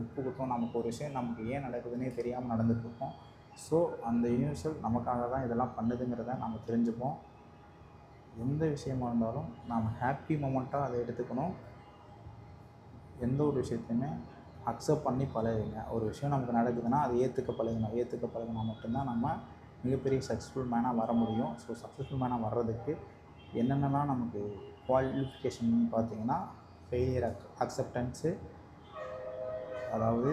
உப்பு குத்தும். நமக்கு ஒரு விஷயம் நமக்கு ஏன் நடக்குதுன்னே தெரியாமல் நடந்துகிட்ருப்போம். ஸோ அந்த யுனிவர்சல் நமக்காக தான் இதெல்லாம் பண்ணுதுங்கிறத நம்ம தெரிஞ்சுப்போம். எந்த விஷயமா இருந்தாலும் நாம் ஹாப்பி மொமெண்ட்டாக அதை எடுத்துக்கணும். எந்த ஒரு விஷயத்தையுமே அக்செப்ட் பண்ணி பழகுங்க. ஒரு விஷயம் நமக்கு நடக்குதுன்னா அதை ஏற்றுக்க பழகணும். ஏற்றுக்க பழகுனா மட்டும்தான் நம்ம மிகப்பெரிய சக்ஸஸ்ஃபுல் மேனாக வர முடியும். ஸோ சக்ஸஸ்ஃபுல் மேனாக வர்றதுக்கு என்னென்னலாம் நமக்கு குவாலிஃபிகேஷன் பார்த்தீங்கன்னா, ஃபெயிலியர் அக்செப்டன்ஸு, அதாவது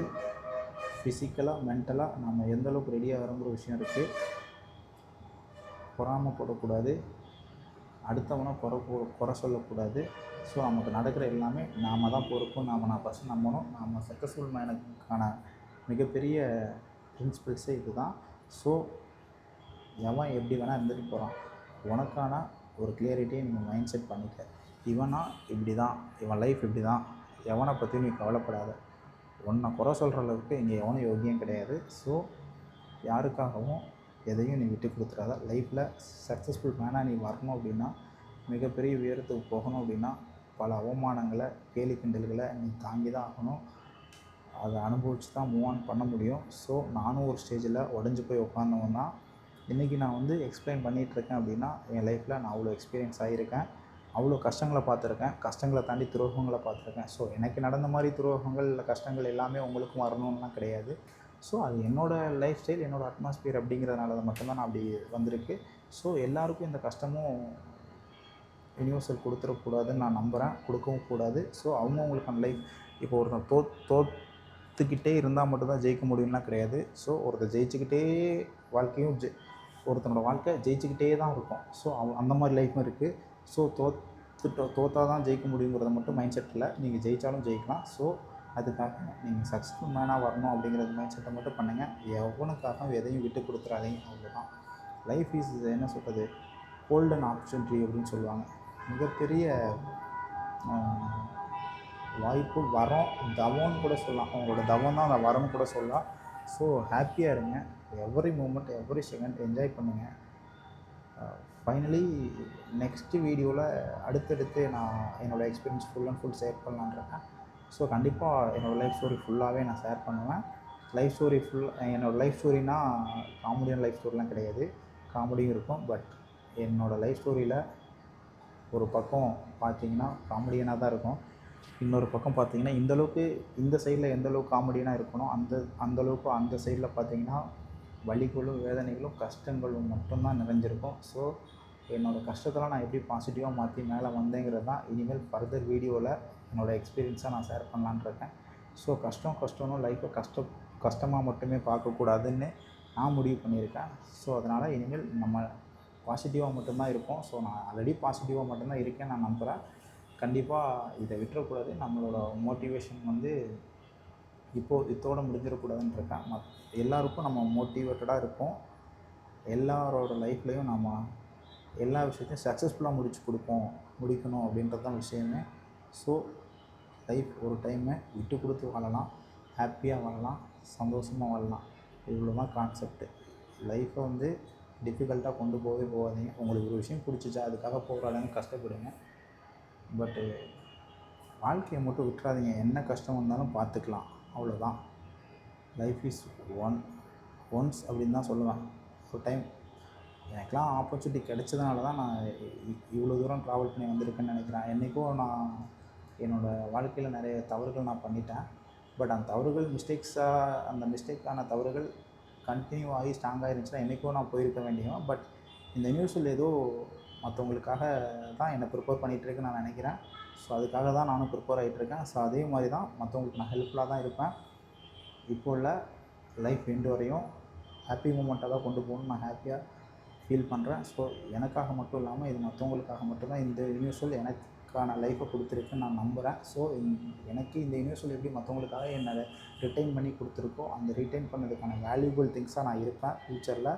ஃபிசிக்கலாக மென்டலாக நம்ம எந்த அளவுக்கு ரெடியாக வரோங்கிற விஷயம் இருக்குது. பொறாமைப்படக்கூடாது, அடுத்தவனை குறை சொல்லக்கூடாது. ஸோ நமக்கு நடக்கிற எல்லாமே நாம் தான் பொறுப்பு. நான் ஃபஸ்ட்டு நம்பணும். நம்ம சக்ஸஸ்ஃபுல் மேனுக்கான மிகப்பெரிய பிரின்சிபிள்ஸே இது தான். ஸோ எவன் எப்படி வேணால் இருந்துட்டு போகிறான். உனக்கான ஒரு கிளியரிட்டியை நீங்கள் மைண்ட் செட் பண்ணிக்க. இவனா இப்படி தான், இவன் லைஃப் இப்படி தான், எவனை பற்றியும் நீ கவலைப்படாத. உன்னை குறை சொல்கிற அளவுக்கு இங்கே எவனும் யோகியம் கிடையாது. ஸோ யாருக்காகவும் எதையும் நீ விட்டு கொடுத்துறாத. லைஃப்பில் சக்ஸஸ்ஃபுல் மேனாக நீ வரணும் அப்படின்னா, மிகப்பெரிய உயரத்துக்கு போகணும் அப்படின்னா, பல அவமானங்களை, கேலி கிண்டல்களை நீ தாங்கி தான் ஆகணும். அதை அனுபவித்து தான் மூவ் ஆன் பண்ண முடியும். ஸோ நானும் ஒரு ஸ்டேஜில் உடஞ்சி போய் உட்காந்தவன் தான். இன்றைக்கி நான் வந்து எக்ஸ்பிளைன் பண்ணிகிட்ருக்கேன் அப்படின்னா, என் லைஃப்பில் நான் அவ்வளோ எக்ஸ்பீரியன்ஸ் ஆகியிருக்கேன். அவ்வளோ கஷ்டங்களை பார்த்துருக்கேன். கஷ்டங்களை தாண்டி துரோகங்களை பார்த்துருக்கேன். ஸோ எனக்கு நடந்த மாதிரி துரோகங்கள் இல்லை கஷ்டங்கள் எல்லாமே உங்களுக்கும் வரணும்லாம் கிடையாது. ஸோ அது என்னோடய லைஃப் ஸ்டைல், என்னோடய அட்மாஸ்பியர் அப்படிங்கிறதுனால மட்டும்தான் நான் அப்படி வந்திருக்கு. ஸோ எல்லாருக்கும் இந்த கஷ்டமும் யூனிவர்சல் கொடுத்துடக்கூடாதுன்னு நான் நம்புகிறேன். கொடுக்கவும் கூடாது. ஸோ அவங்கவுங்களுக்கான லைஃப் இப்போ ஒருத்தன் தோற்றுக்கிட்டே இருந்தால் மட்டும்தான் ஜெயிக்க முடியும்லாம் கிடையாது. ஸோ ஒருத்தர் ஜெயிச்சுக்கிட்டே வாழ்க்கையும் ஒருத்தனோட வாழ்க்கை ஜெயிச்சுக்கிட்டே தான் இருக்கும். ஸோ அந்த மாதிரி லைஃப்பும் இருக்குது. ஸோ தோற்றா தான் ஜெயிக்க முடியுங்கிறத மட்டும் மைண்ட் செட்டில் நீங்கள் ஜெயித்தாலும் ஜெயிக்கலாம். ஸோ அதுக்காக நீங்கள் சக்ஸஸ்ஃபுல் மேனாக வரணும் அப்படிங்கிறது மைண்ட் செட்டை மட்டும் பண்ணுங்கள். எவனுக்காக எதையும் விட்டு கொடுத்துறாதீங்க. அவ்வளோதான். லைஃப் இஸ் என்ன சொல்கிறது, கோல்டன் ஆப்பர்ச்சுனிட்டி அப்படின்னு சொல்லுவாங்க. மிகப்பெரிய வாய்ப்பு, வரம், தவம்னு கூட சொல்லலாம். அவங்களோட தவம் தான் அந்த வரம்னு கூட சொல்லலாம். ஸோ ஹாப்பியாக இருங்க. Every moment, every second enjoy பண்ணுங்கள். ஃபைனலி நெக்ஸ்ட்டு வீடியோவில் அடுத்தடுத்து நான் என்னோடய experience full and full share பண்ணலான்னு இருக்கேன். ஸோ கண்டிப்பாக என்னோடய லைஃப் ஸ்டோரி ஃபுல்லாகவே நான் ஷேர் பண்ணுவேன். லைஃப் ஸ்டோரி என்னோடய லைஃப் ஸ்டோரினா காமெடியான லைஃப் ஸ்டோரிலாம் கிடையாது. காமெடியும் இருக்கும். பட் என்னோடய லைஃப் ஸ்டோரியில் ஒரு பக்கம் பார்த்தீங்கன்னா காமெடியனாக தான் இருக்கும். இன்னொரு பக்கம் பார்த்தீங்கன்னா இந்தளவுக்கு இந்த சைடில் எந்தளவுக்கு காமெடியனாக இருக்கணும், அந்தளவுக்கு அந்த சைடில் பார்த்தீங்கன்னா வலிகளும் வேதனைகளும் கஷ்டங்களும் மட்டும்தான் நிறைஞ்சிருக்கும். ஸோ என்னோடய கஷ்டத்தெல்லாம் நான் எப்படி பாசிட்டிவாக மாற்றி மேலே வந்தேங்கிறது தான் இனிமேல் ஃபர்தர் வீடியோவில் என்னோடய எக்ஸ்பீரியன்ஸாக நான் ஷேர் பண்ணலான்னு இருக்கேன். ஸோ கஷ்டம்னு லைஃப்பை கஷ்டமாக மட்டுமே பார்க்கக்கூடாதுன்னு நான் முடிவு பண்ணியிருக்கேன். ஸோ அதனால் இனிமேல் நம்ம பாசிட்டிவாக மட்டும்தான் இருப்போம். ஸோ நான் ஆல்ரெடி பாசிட்டிவாக மட்டும்தான் இருக்கேன் நான் நம்புகிறேன். கண்டிப்பாக இதை விட்டுறக்கூடாது. நம்மளோட மோட்டிவேஷன் வந்து இதோடு முடிஞ்சிடக்கூடாதுன்னு இருக்கேன். எல்லாருக்கும் நம்ம மோட்டிவேட்டடாக இருப்போம். எல்லாரோட லைஃப்லேயும் நம்ம எல்லா விஷயத்தையும் சக்ஸஸ்ஃபுல்லாக முடிக்கணும் அப்படின்றது தான் விஷயமே. ஸோ லைஃப் ஒரு டைமை விட்டு கொடுத்து வாழலாம், ஹாப்பியாக வாழலாம், சந்தோஷமாக வாழலாம். இவ்வளோ தான் கான்செப்ட்டு. லைஃப்பை வந்து டிஃபிகல்ட்டாக கொண்டு போகாதீங்க. உங்களுக்கு ஒரு விஷயம் பிடிச்சிச்சா அதுக்காக போராடுங்க, கஷ்டப்படுங்க. பட்டு வாழ்க்கையை மட்டும் விட்டுறாதீங்க. என்ன கஷ்டம் வந்தாலும் பார்த்துக்கலாம், அவ்வளோதான். லைஃப் இஸ் ஒன்ஸ் அப்படின்னு தான் சொல்லுவேன். ஒரு டைம் எனக்கெலாம் ஆப்பர்ச்சுனிட்டி கிடைச்சதுனால தான் நான் இவ்வளோ தூரம் ட்ராவல் பண்ணி வந்திருக்கேன்னு நினைக்கிறேன். என்றைக்கும் நான் என்னோடய வாழ்க்கையில் நிறைய தவறுகள் நான் பண்ணிட்டேன். பட் அந்த தவறுகள் அந்த மிஸ்டேக்கான தவறுகள் கண்டினியூ ஆகி ஸ்ட்ராங்காக இருந்துச்சுன்னா என்றைக்கும் நான் போயிருக்க வேண்டியும். பட் இந்த நியூஸில் ஏதோ மற்றவங்களுக்காக தான் என்னை ப்ரிப்பேர் பண்ணிகிட்ருக்குன்னு நான் நினைக்கிறேன். ஸோ அதுக்காக தான் நானும் ப்ரிப்பேர் ஆகிட்ருக்கேன். ஸோ அதே மாதிரி தான் மற்றவங்களுக்கு நான் ஹெல்ப்ஃபுல்லாக தான் இருப்பேன். இப்போ உள்ள லைஃப் எண்டு வரையும் ஹாப்பி மூமெண்ட்டாக தான் கொண்டு போகணும்னு நான் ஹாப்பியாக ஃபீல் பண்ணுறேன். ஸோ எனக்காக மட்டும் இல்லாமல் இது மற்றவங்களுக்காக மட்டும்தான் இந்த யூனிவர்சல் எனக்கான லைஃப்பை கொடுத்துருக்குன்னு நான் நம்புகிறேன். ஸோ எனக்கு இந்த யூனிவர்சல் எப்படி மற்றவங்களுக்காக என்னை ரிட்டைன் பண்ணி கொடுத்துருக்கோ அந்த ரிட்டைன் பண்ணதுக்கான வேல்யூபிள் திங்ஸாக நான் இருப்பேன் ஃப்யூச்சரில்.